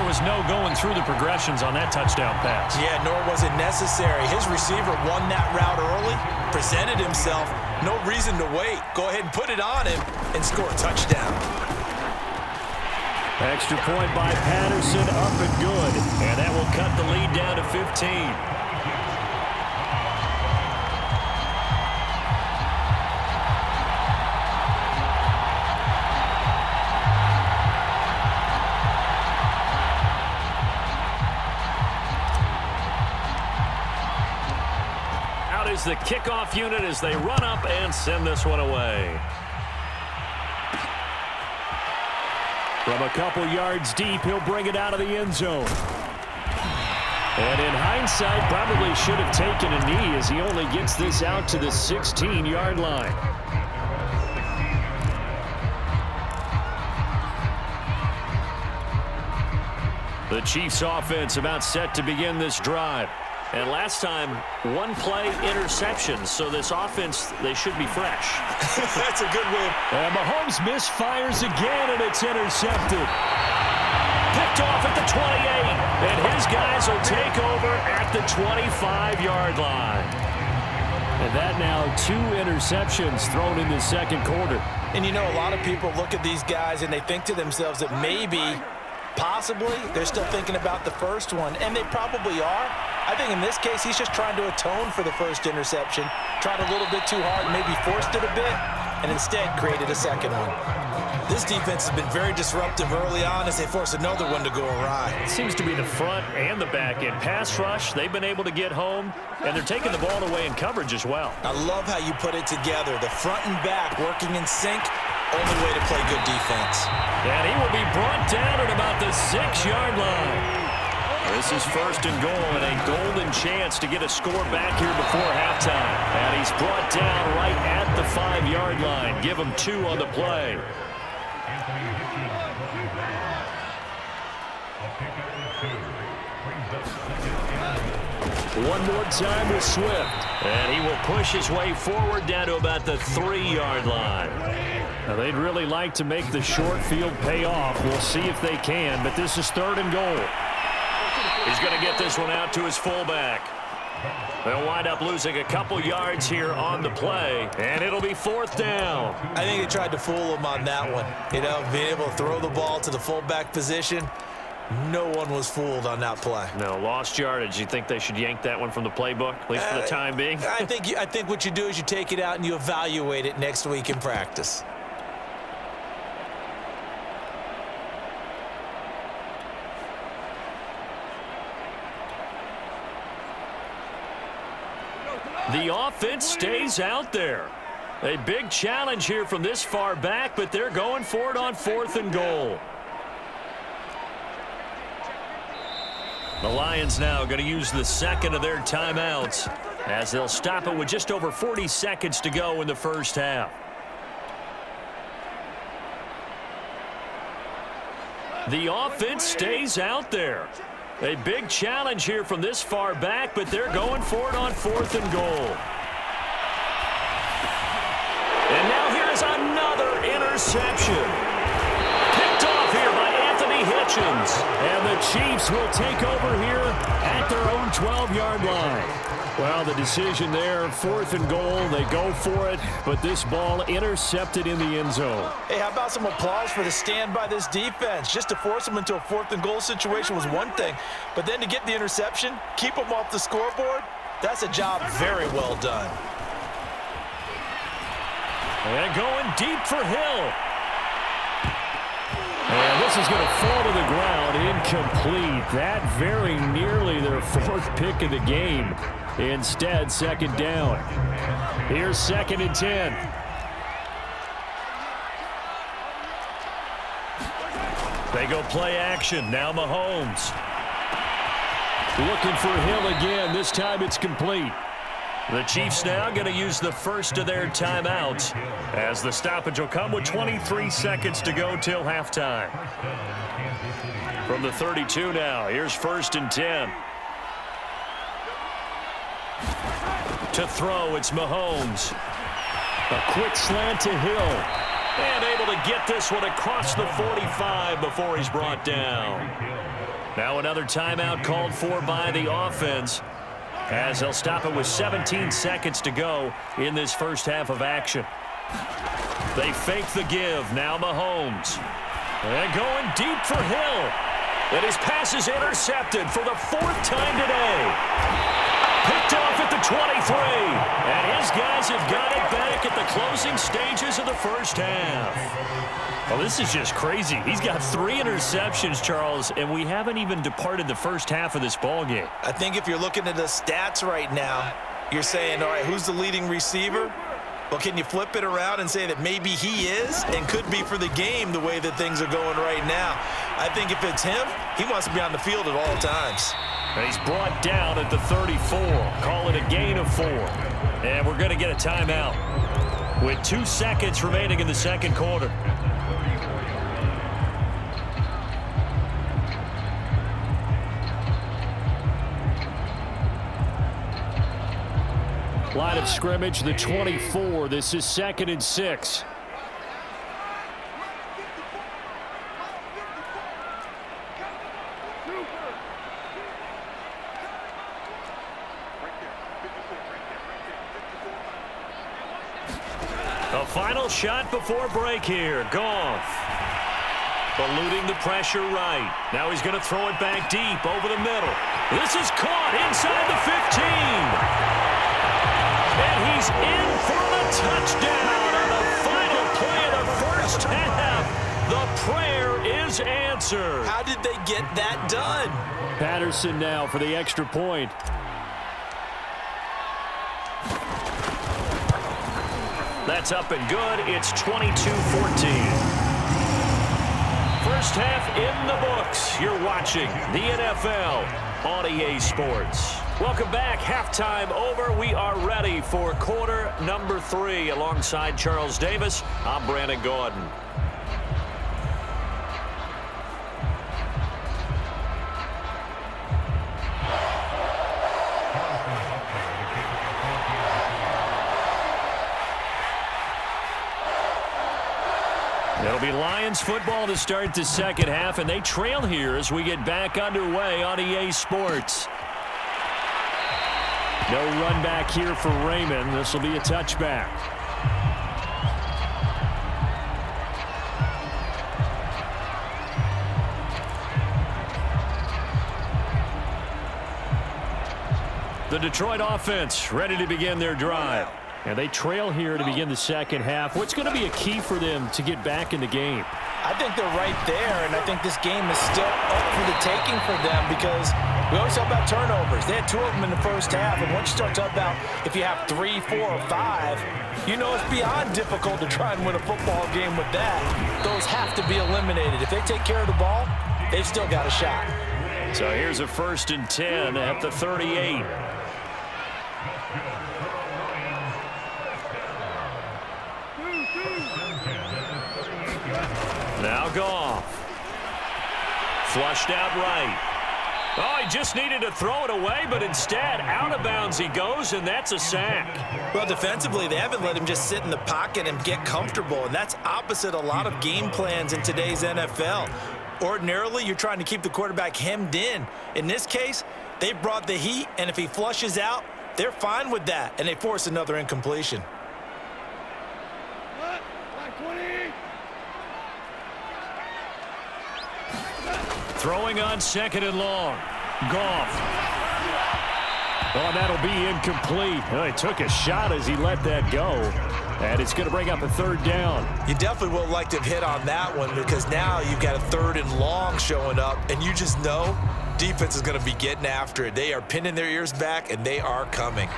was no going through the progressions on that touchdown pass. Yeah, nor was it necessary. His receiver won that route early, presented himself, no reason to wait. Go ahead and put it on him and score a touchdown. Extra point by Patterson, up and good. And that will cut the lead down to 15. The kickoff unit as they run up and send this one away. From a couple yards deep, he'll bring it out of the end zone. And in hindsight, probably should have taken a knee as he only gets this out to the 16-yard line. The Chiefs offense about set to begin this drive. And last time, one play interception. So this offense, they should be fresh. That's a good win. And Mahomes misfires again, and it's intercepted. Picked off at the 28. And his guys will take over at the 25-yard line. And that now 2 interceptions thrown in the second quarter. And you know, a lot of people look at these guys and they think to themselves that maybe, possibly, they're still thinking about the first one. And they probably are. I think in this case, he's just trying to atone for the first interception. Tried a little bit too hard, maybe forced it a bit, and instead created a second one. This defense has been very disruptive early on as they force another one to go awry. It seems to be the front and the back end. Pass rush, they've been able to get home, and they're taking the ball away in coverage as well. I love how you put it together. The front and back working in sync, only way to play good defense. And he will be brought down at about the 6-yard line. This is first and goal and a golden chance to get a score back here before halftime. And he's brought down right at the 5-yard line. Give him 2 on the play. One more time with Swift. And he will push his way forward down to about the 3-yard line. Now they'd really like to make the short field pay off. We'll see if they can, but this is third and goal. He's going to get this one out to his fullback. They'll wind up losing a couple yards here on the play, and it'll be 4th down. I think they tried to fool him on that one. You know, being able to throw the ball to the fullback position. No one was fooled on that play. No, lost yardage. You think they should yank that one from the playbook, at least for the time being? I think what you do is you take it out and you evaluate it next week in practice. The offense stays out there. A big challenge here from this far back, but they're going for it on 4th and goal. The Lions now going to use the second of their timeouts as they'll stop it with just over 40 seconds to go in the first half. The offense stays out there. A big challenge here from this far back, but they're going for it on 4th and goal. And now here's another interception. Picked off here by Anthony Hitchens. And the Chiefs will take over here at their own 12-yard line. Well, the decision there, 4th and goal. They go for it, but this ball intercepted in the end zone. Hey, how about some applause for the stand by this defense? Just to force them into a 4th and goal situation was one thing, but then to get the interception, keep them off the scoreboard, that's a job very well done. And going deep for Hill. And this is going to fall to the ground, incomplete. That very nearly their 4th pick of the game. Instead, 2nd down. Here's 2nd and 10. They go play action. Now Mahomes. Looking for Hill again. This time it's complete. The Chiefs now going to use the first of their timeouts as the stoppage will come with 23 seconds to go till halftime. From the 32 now, here's 1st and 10. To throw, it's Mahomes. A quick slant to Hill. And able to get this one across the 45 before he's brought down. Now another timeout called for by the offense, as they'll stop it with 17 seconds to go in this first half of action. They fake the give. Now Mahomes. And going deep for Hill. And his pass is intercepted for the 4th time today. Picked off at the 23. And his guys have got it back at the closing stages of the first half. Well, this is just crazy. He's got 3 interceptions, Charles, and we haven't even departed the first half of this ballgame. I think if you're looking at the stats right now, you're saying, all right, who's the leading receiver? Well, can you flip it around and say that maybe he is and could be for the game the way that things are going right now? I think if it's him, he wants to be on the field at all times. And he's brought down at the 34. Call it a gain of 4. And we're going to get a timeout with 2 seconds remaining in the second quarter. Line of scrimmage, the 24. This is 2nd and 6. A final shot before break here. Goff. Eluding the pressure right. Now he's going to throw it back deep over the middle. This is caught inside the 15. And he's in for the touchdown on the final play of the first half. The prayer is answered. How did they get that done? Patterson now for the extra point. That's up and good. It's 22-14. First half in the books. You're watching the NFL on EA Sports. Welcome back. Halftime over. We are ready for quarter number 3. Alongside Charles Davis, I'm Brandon Gordon. It'll be Lions football to start the second half, and they trail here as we get back underway on EA Sports. No run back here for Raymond. This will be a touchback. The Detroit offense ready to begin their drive. And they trail here to begin the second half. What's going to be a key for them to get back in the game? I think they're right there, and I think this game is still up for the taking for them because we always talk about turnovers. They had 2 of them in the first half, and once you start talking about if you have 3, 4, or 5, you know it's beyond difficult to try and win a football game with that. Those have to be eliminated. If they take care of the ball, they've still got a shot. So here's a 1st and 10 at the 38. Now Goff. Flushed out right. Oh, he just needed to throw it away, but instead, out of bounds he goes, and that's a sack. Well, defensively, they haven't let him just sit in the pocket and get comfortable, and that's opposite a lot of game plans in today's NFL. Ordinarily, you're trying to keep the quarterback hemmed in. In this case, they brought the heat, and if he flushes out, they're fine with that, and they force another incompletion. Throwing on 2nd and long. Goff. Oh, that'll be incomplete. Oh, he took a shot as he let that go. And it's going to bring up a 3rd down. You definitely would like to have hit on that one because now you've got a 3rd and long showing up, and you just know defense is going to be getting after it. They are pinning their ears back, and they are coming.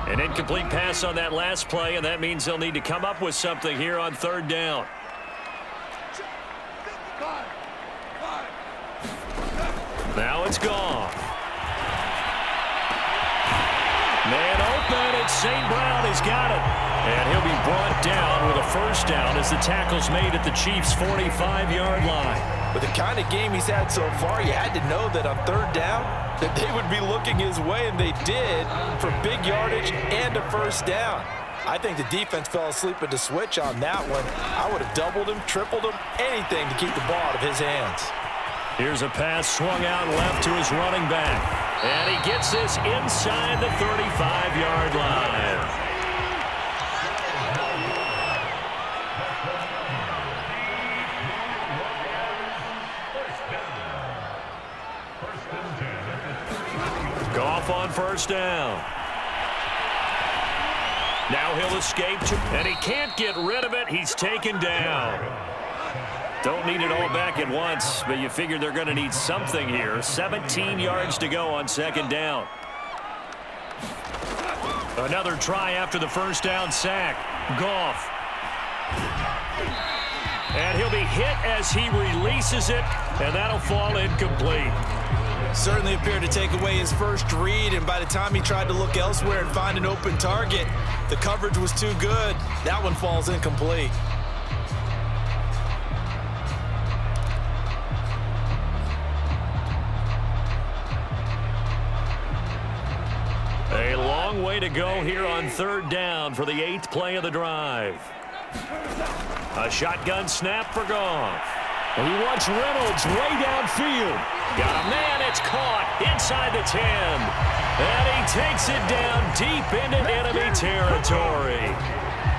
An incomplete pass on that last play, and that means they'll need to come up with something here on 3rd down. Now it's Goff. Man open, and St. Brown has got it. And he'll be brought down with a 1st down as the tackle's made at the Chiefs' 45-yard line. With the kind of game he's had so far, you had to know that on 3rd down that they would be looking his way, and they did, for big yardage and a 1st down. I think the defense fell asleep at the switch on that one. I would have doubled him, tripled him, anything to keep the ball out of his hands. Here's a pass swung out left to his running back. And he gets this inside the 35-yard line. Goff on first down. Now he'll escape, and he can't get rid of it. He's taken down. Don't need it all back at once, but you figure they're going to need something here. 17 yards to go on second down. Another try after the first down sack. Goff. And he'll be hit as he releases it, and that'll fall incomplete. Certainly appeared to take away his first read, and by the time he tried to look elsewhere and find an open target, the coverage was too good. That one falls incomplete. A long way to go here on third down for the 8th play of the drive. A shotgun snap for Goff. And he wants Reynolds way downfield. Got a man, it's caught inside the 10. And he takes it down deep into enemy territory.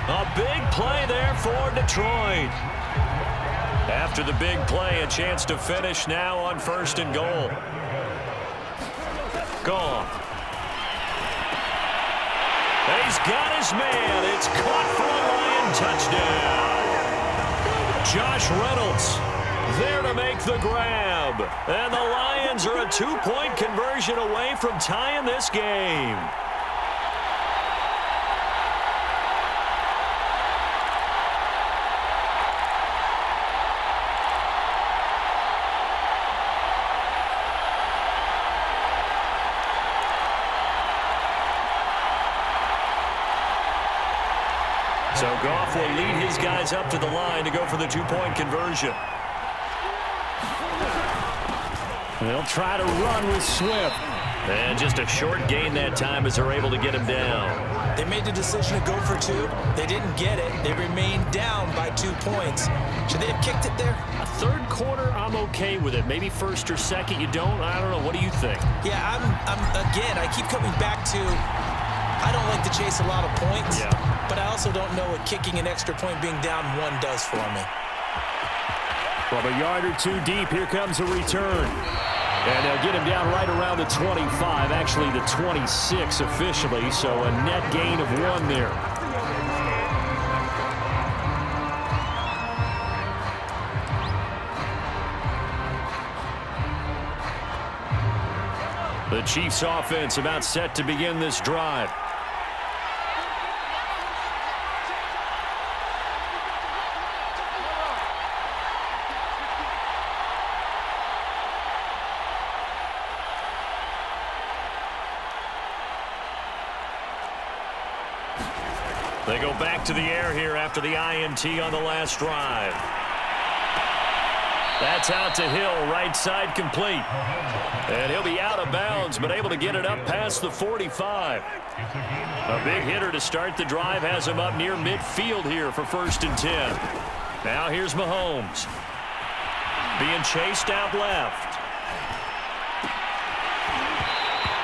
A big play there for Detroit. After the big play, a chance to finish now on 1st and goal. Goff. And he's got his man. It's caught for a Lion touchdown. Josh Reynolds there to make the grab. And the Lions are a 2-point conversion away from tying this game. So Goff will lead his guys up to the line to go for the 2-point conversion. They'll try to run with Swift. And just a short gain that time as they're able to get him down. They made the decision to go for 2. They didn't get it. They remained down by 2 points. Should they have kicked it there? A third quarter, I'm okay with it. Maybe first or second, you don't? I don't know. What do you think? Yeah, again, I keep coming back to I don't like to chase a lot of points, but I also don't know what kicking an extra point being down 1 does for me. From a yard or 2 deep, here comes a return. And they'll get him down right around the 25, actually the 26 officially, so a net gain of 1 there. The Chiefs offense about set to begin this drive. They go back to the air here after the INT on the last drive. That's out to Hill, right side complete. And he'll be out of bounds, but able to get it up past the 45. A big hitter to start the drive has him up near midfield here for 1st and 10. Now here's Mahomes. Being chased out left.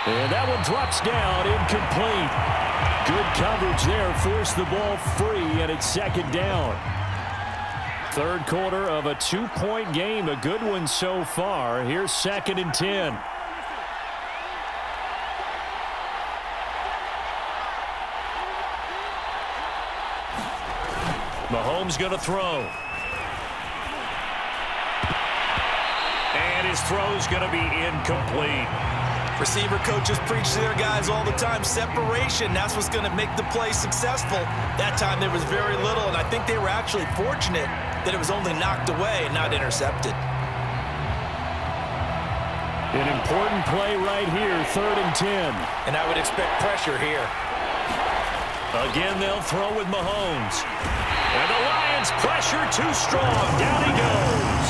And that one drops down, incomplete. Good coverage there, forced the ball free, and it's 2nd down. Third quarter of a 2-point game, a good one so far. Here's 2nd and 10. Mahomes going to throw. And his throw's going to be incomplete. Receiver coaches preach to their guys all the time. Separation, that's what's going to make the play successful. That time there was very little, and I think they were actually fortunate that it was only knocked away and not intercepted. An important play right here, 3rd and 10. And I would expect pressure here. Again, they'll throw with Mahomes. And the Lions pressure too strong. Down he goes.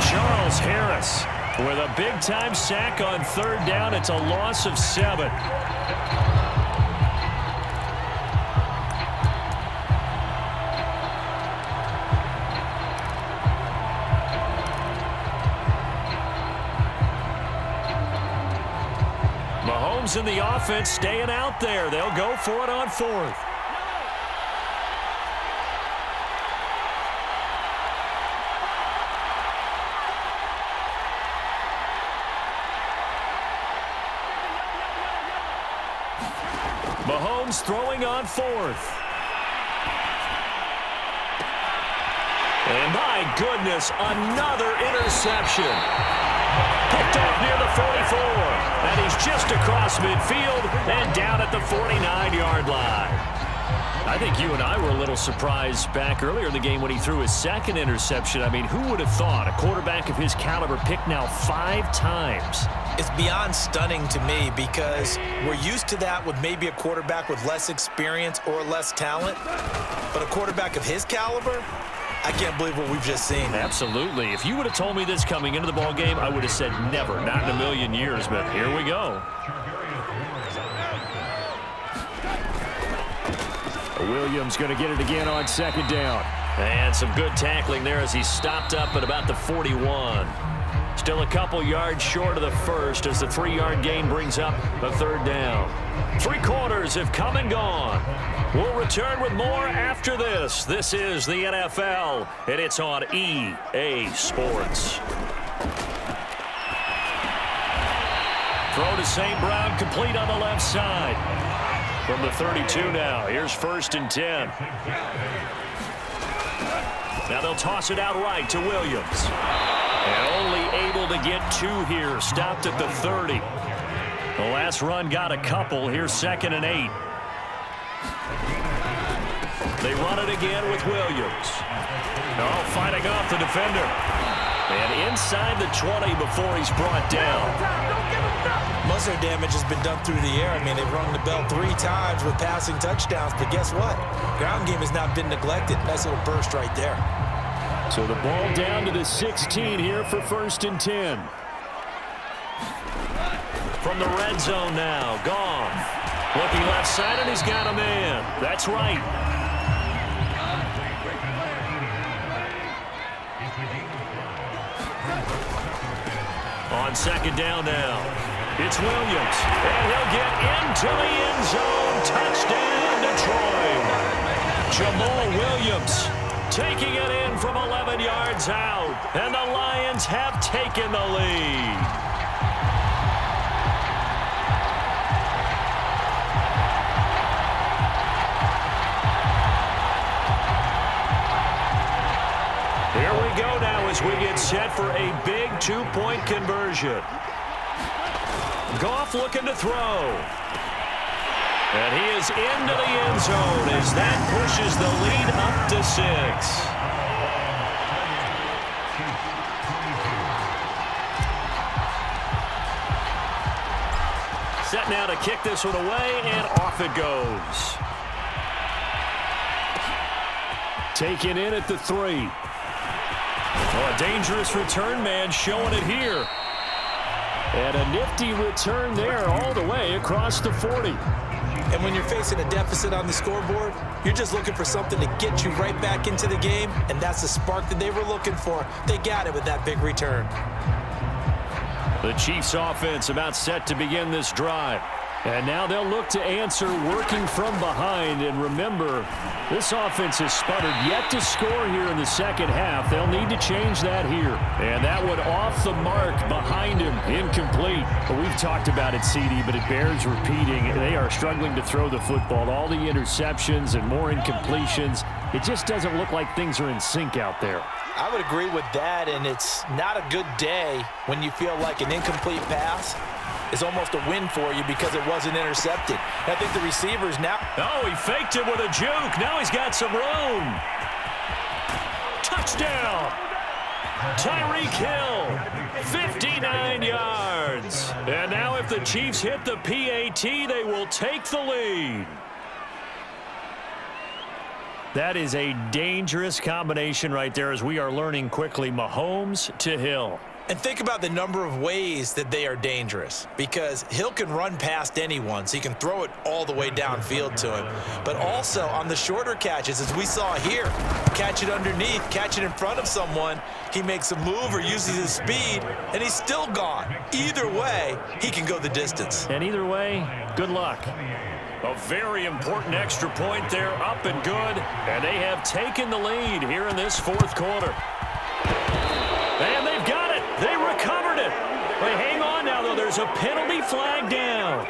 Charles Harris with a big-time sack on 3rd down. It's a loss of 7. Chiefs and the offense staying out there. They'll go for it on fourth. Mahomes throwing on fourth. And my goodness, another interception. Picked off near the 44. And he's just across midfield and down at the 49-yard line. I think you and I were a little surprised back earlier in the game when he threw his second interception. I mean, who would have thought a quarterback of his caliber picked now 5 times? It's beyond stunning to me because we're used to that with maybe a quarterback with less experience or less talent. But a quarterback of his caliber, I can't believe what we've just seen. Absolutely. If you would have told me this coming into the ball game, I would have said never, not in a million years. But here we go. Williams going to get it again on second down. And some good tackling there as he stopped up at about the 41. Still a couple yards short of the first as the 3-yard gain brings up a third down. 3 quarters have come and gone. We'll return with more after this. This is the NFL, and it's on EA Sports. Throw to St. Brown, complete on the left side. From the 32 now, here's 1st and 10. Now they'll toss it out right to Williams. And only able to get 2 here. Stopped at the 30. The last run got a couple. Here's 2nd and 8. They run it again with Williams. Oh, fighting off the defender. And inside the 20 before he's brought down. Most of their damage has been done through the air. I mean, they've rung the bell 3 times with passing touchdowns. But guess what? Ground game has not been neglected. Nice little burst right there. So the ball down to the 16 here for 1st and 10. From the red zone now, Goff. Looking left side, and he's got a man. That's right. On 2nd down now, it's Williams. And he'll get into the end zone. Touchdown, Detroit. Jamal Williams taking it in from 11 yards out. And the Lions have taken the lead. Here we go now as we get set for a big 2-point conversion. Goff looking to throw. And he is into the end zone as that pushes the lead up to 6. Set now to kick this one away, and off it goes. Taken in at the 3. Oh, a dangerous return man showing it here. And a nifty return there all the way across the 40. And when you're facing a deficit on the scoreboard, you're just looking for something to get you right back into the game, and that's the spark that they were looking for. They got it with that big return. The Chiefs offense about set to begin this drive. And now they'll look to answer working from behind. And remember, this offense has sputtered yet to score here in the second half. They'll need to change that here. And that one off the mark behind him, incomplete. But we've talked about it, CD, but it bears repeating. They are struggling to throw the football. All the interceptions and more incompletions. It just doesn't look like things are in sync out there. I would agree with that, and it's not a good day when you feel like an incomplete pass is almost a win for you because it wasn't intercepted. I think the receivers now... Oh, he faked it with a juke. Now he's got some room. Touchdown. Tyreek Hill, 59 yards. And now if the Chiefs hit the PAT, they will take the lead. That is a dangerous combination right there as we are learning quickly. Mahomes to Hill. And think about the number of ways that they are dangerous, because Hill can run past anyone, so he can throw it all the way downfield to him. But also on the shorter catches, as we saw here, catch it underneath, catch it in front of someone, he makes a move or uses his speed, and he's still gone. Either way, he can go the distance. And either way, good luck. A very important extra point there, up and good. And they have taken the lead here in this fourth quarter. And they've got it. They recovered it. They hang on now, though. There's a penalty flag down.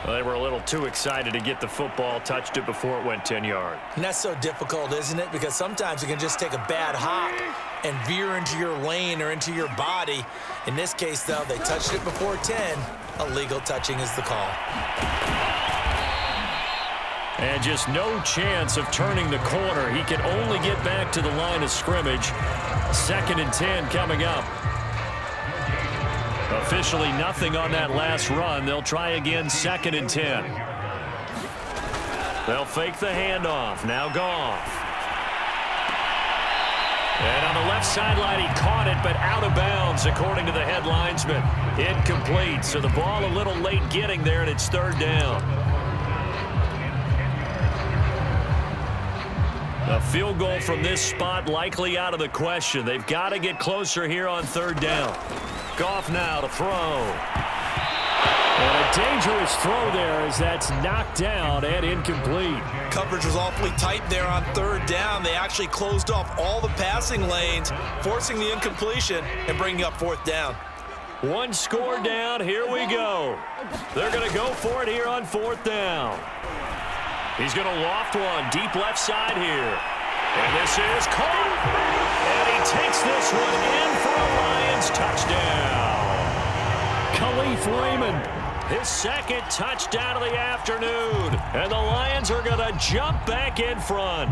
Well, they were a little too excited to get the football, touched it before it went 10 yards. And that's so difficult, isn't it? Because sometimes you can just take a bad hop and veer into your lane or into your body. In this case, though, they touched it before 10. Illegal touching is the call. And just no chance of turning the corner. He can only get back to the line of scrimmage. 2nd and 10 coming up. Officially nothing on that last run. They'll try again 2nd and 10. They'll fake the handoff. Now Goff. And on the left sideline, he caught it, but out of bounds, according to the head linesman. Incomplete, so the ball a little late getting there, and it's 3rd down. A field goal from this spot likely out of the question. They've got to get closer here on 3rd down. Goff now to throw. And a dangerous throw there as that's knocked down and incomplete. Coverage was awfully tight there on 3rd down. They actually closed off all the passing lanes, forcing the incompletion and bringing up 4th down. One score down. Here we go. They're going to go for it here on 4th down. He's going to loft one deep left side here. And this is caught. And he takes this one in for a Lions touchdown. Khalif Raymond, his 2nd touchdown of the afternoon. And the Lions are going to jump back in front.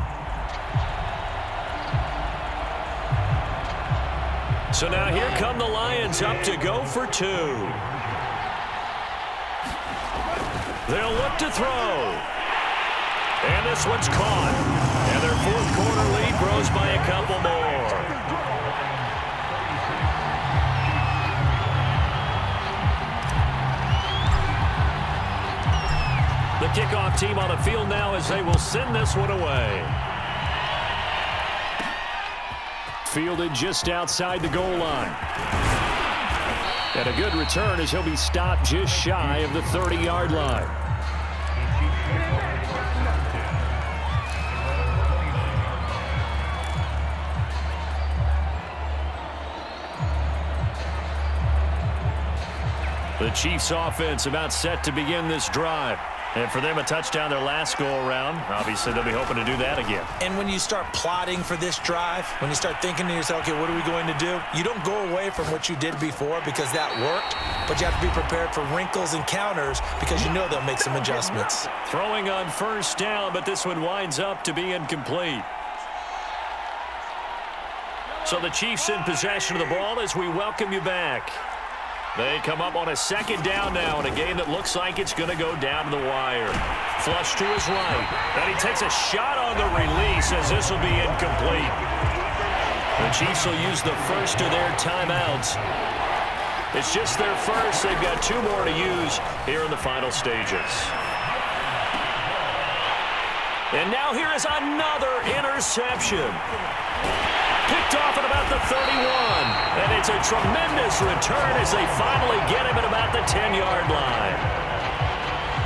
So now here come the Lions up to go for 2. They'll look to throw. And this one's caught. And their 4th quarter lead grows by a couple more. The kickoff team on the field now as they will send this one away. Fielded just outside the goal line. And a good return as he'll be stopped just shy of the 30-yard line. The Chiefs offense about set to begin this drive. And for them, a touchdown their last go-around. Obviously, they'll be hoping to do that again. And when you start plotting for this drive, when you start thinking to yourself, okay, what are we going to do? You don't go away from what you did before because that worked, but you have to be prepared for wrinkles and counters because you know they'll make some adjustments. Throwing on 1st down, but this one winds up to be incomplete. So the Chiefs in possession of the ball as we welcome you back. They come up on a 2nd down now in a game that looks like it's going to go down to the wire. Flush to his right. And he takes a shot on the release as this will be incomplete. The Chiefs will use the first of their timeouts. It's just their first. They've got 2 more to use here in the final stages. And now here is another interception. Picked off at about the 31. And it's a tremendous return as they finally get him at about the 10-yard line.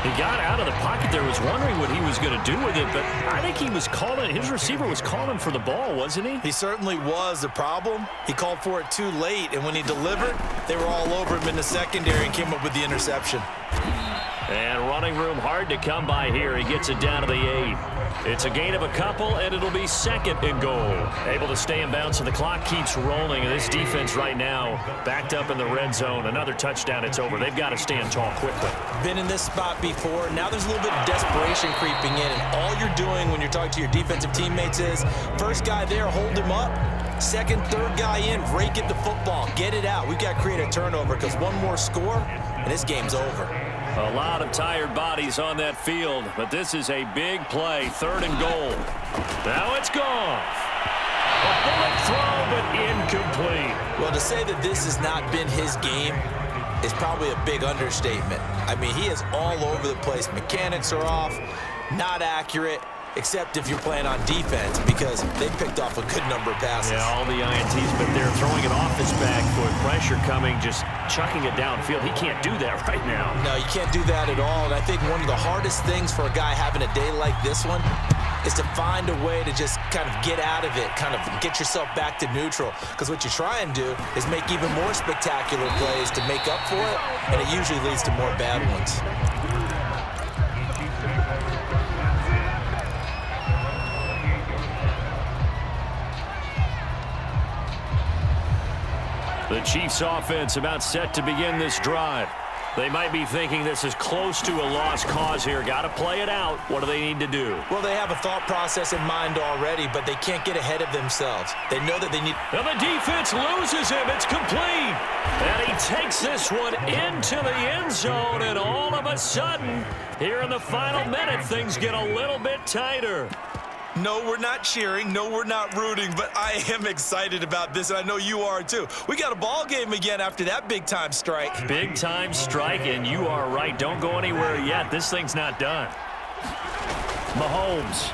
He got out of the pocket there, was wondering what he was going to do with it, but I think he was calling, his receiver was calling for the ball, wasn't he? He certainly was. The problem, he called for it too late, and when he delivered, they were all over him in the secondary and came up with the interception. And running room hard to come by here. He gets it down to the 8. It's a gain of a couple, and it'll be 2nd and goal. Able to stay in bounds, so the clock keeps rolling. And this defense right now backed up in the red zone. Another touchdown, it's over. They've got to stand tall quickly. Been in this spot before. Now there's a little bit of desperation creeping in, and all you're doing when you're talking to your defensive teammates is, first guy there, hold him up. 2nd, 3rd guy in, rake it the football. Get it out. We've got to create a turnover because one more score, and this game's over. A lot of tired bodies on that field, but this is a big play, 3rd and goal. Now it's Goff. A bullet throw but incomplete. Well, to say that this has not been his game is probably a big understatement. I mean, he is all over the place. Mechanics are off, not accurate, except if you're playing on defense, because they picked off a good number of passes. Yeah, all the INTs, but they're throwing it off his back foot. Pressure coming, just chucking it downfield. He can't do that right now. No, you can't do that at all. And I think one of the hardest things for a guy having a day like this one is to find a way to just kind of get out of it, kind of get yourself back to neutral. Because what you try and do is make even more spectacular plays to make up for it, and it usually leads to more bad ones. The Chiefs offense about set to begin this drive. They might be thinking this is close to a lost cause here. Got to play it out. What do they need to do? Well, they have a thought process in mind already, but they can't get ahead of themselves. They know that they need... And the defense loses him. It's complete. And he takes this one into the end zone, and all of a sudden, here in the final minute, things get a little bit tighter. No, we're not cheering. No, we're not rooting, but I am excited about this, and I know you are too. We got a ball game again after that big-time strike. Big-time strike, and you are right. Don't go anywhere yet. This thing's not done. Mahomes.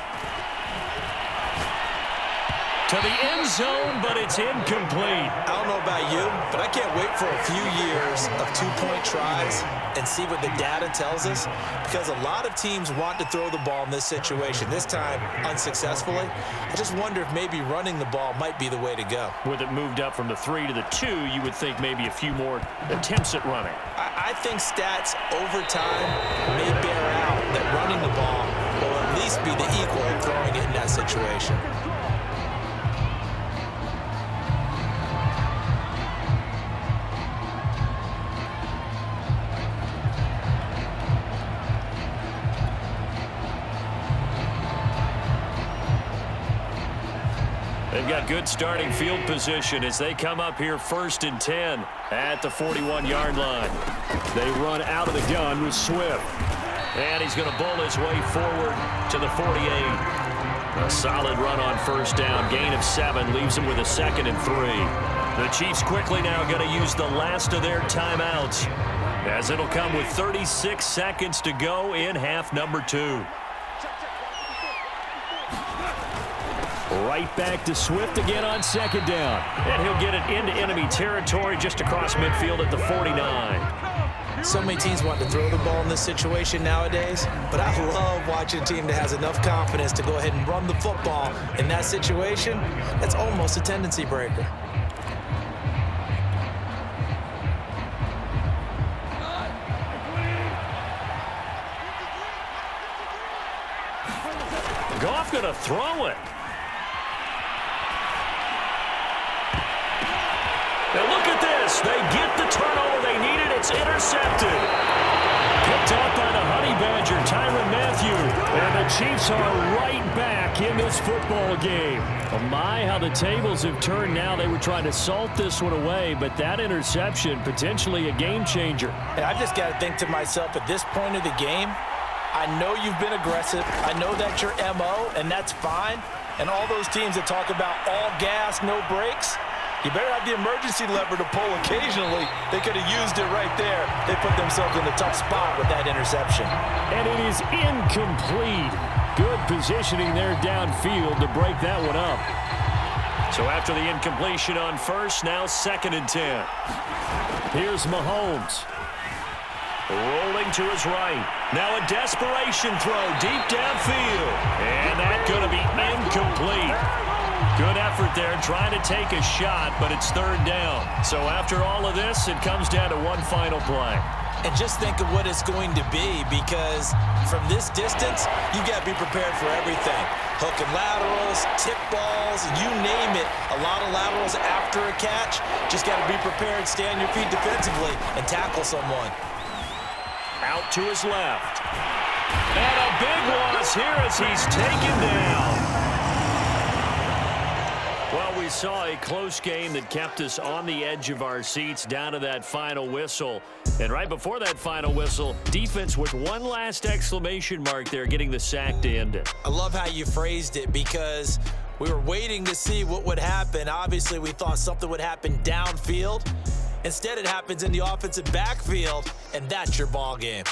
To the end zone, but it's incomplete. I don't know about you, but I can't wait for a few years of two-point tries and see what the data tells us, because a lot of teams want to throw the ball in this situation, this time unsuccessfully. I just wonder if maybe running the ball might be the way to go. With it moved up from the 3 to the 2, you would think maybe a few more attempts at running. I think stats over time may bear out that running the ball will at least be the equal of throwing it in that situation. They've got good starting field position as they come up here 1st and 10 at the 41-yard line. They run out of the gun with Swift. And he's going to bull his way forward to the 48. A solid run on 1st down. Gain of 7 leaves him with a 2nd and 3. The Chiefs quickly now going to use the last of their timeouts, as it'll come with 36 seconds to go in half number 2. Right back to Swift again on 2nd down. And he'll get it into enemy territory just across midfield at the 49. So many teams want to throw the ball in this situation nowadays, but I love watching a team that has enough confidence to go ahead and run the football in that situation. That's almost a tendency breaker. Goff going to throw it. Now look at this. They get the turnover they needed. It's intercepted. Picked up by the Honey Badger, Tyrann Mathieu. And the Chiefs are right back in this football game. Oh my, how the tables have turned now. They were trying to salt this one away, but that interception, potentially a game changer. And I just got to think to myself, at this point of the game, I know you've been aggressive. I know that's your MO, and that's fine. And all those teams that talk about all gas, no brakes, you better have the emergency lever to pull occasionally. They could have used it right there. They put themselves in a tough spot with that interception. And it is incomplete. Good positioning there downfield to break that one up. So after the incompletion on 1st, now 2nd and 10. Here's Mahomes. Rolling to his right. Now a desperation throw deep downfield. And that's going to be incomplete. Good effort there trying to take a shot, but it's 3rd down. So after all of this, it comes down to one final play. And just think of what it's going to be, because from this distance, you got to be prepared for everything. Hook and laterals, tip balls, you name it. A lot of laterals after a catch. Just got to be prepared, stay on your feet defensively, and tackle someone. Out to his left. And a big loss here as he's taken down. Well, we saw a close game that kept us on the edge of our seats down to that final whistle. And right before that final whistle, defense with one last exclamation mark there, getting the sack to end it. I love how you phrased it, because We were waiting to see what would happen. Obviously, we thought something would happen downfield. Instead, it happens in the offensive backfield, and that's your ball game.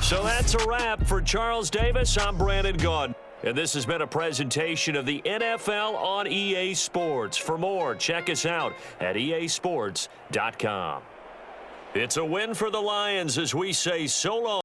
So that's a wrap for Charles Davis. I'm Brandon Gaudin. And this has been a presentation of the NFL on EA Sports. For more, check us out at easports.com. It's a win for the Lions as we say so long.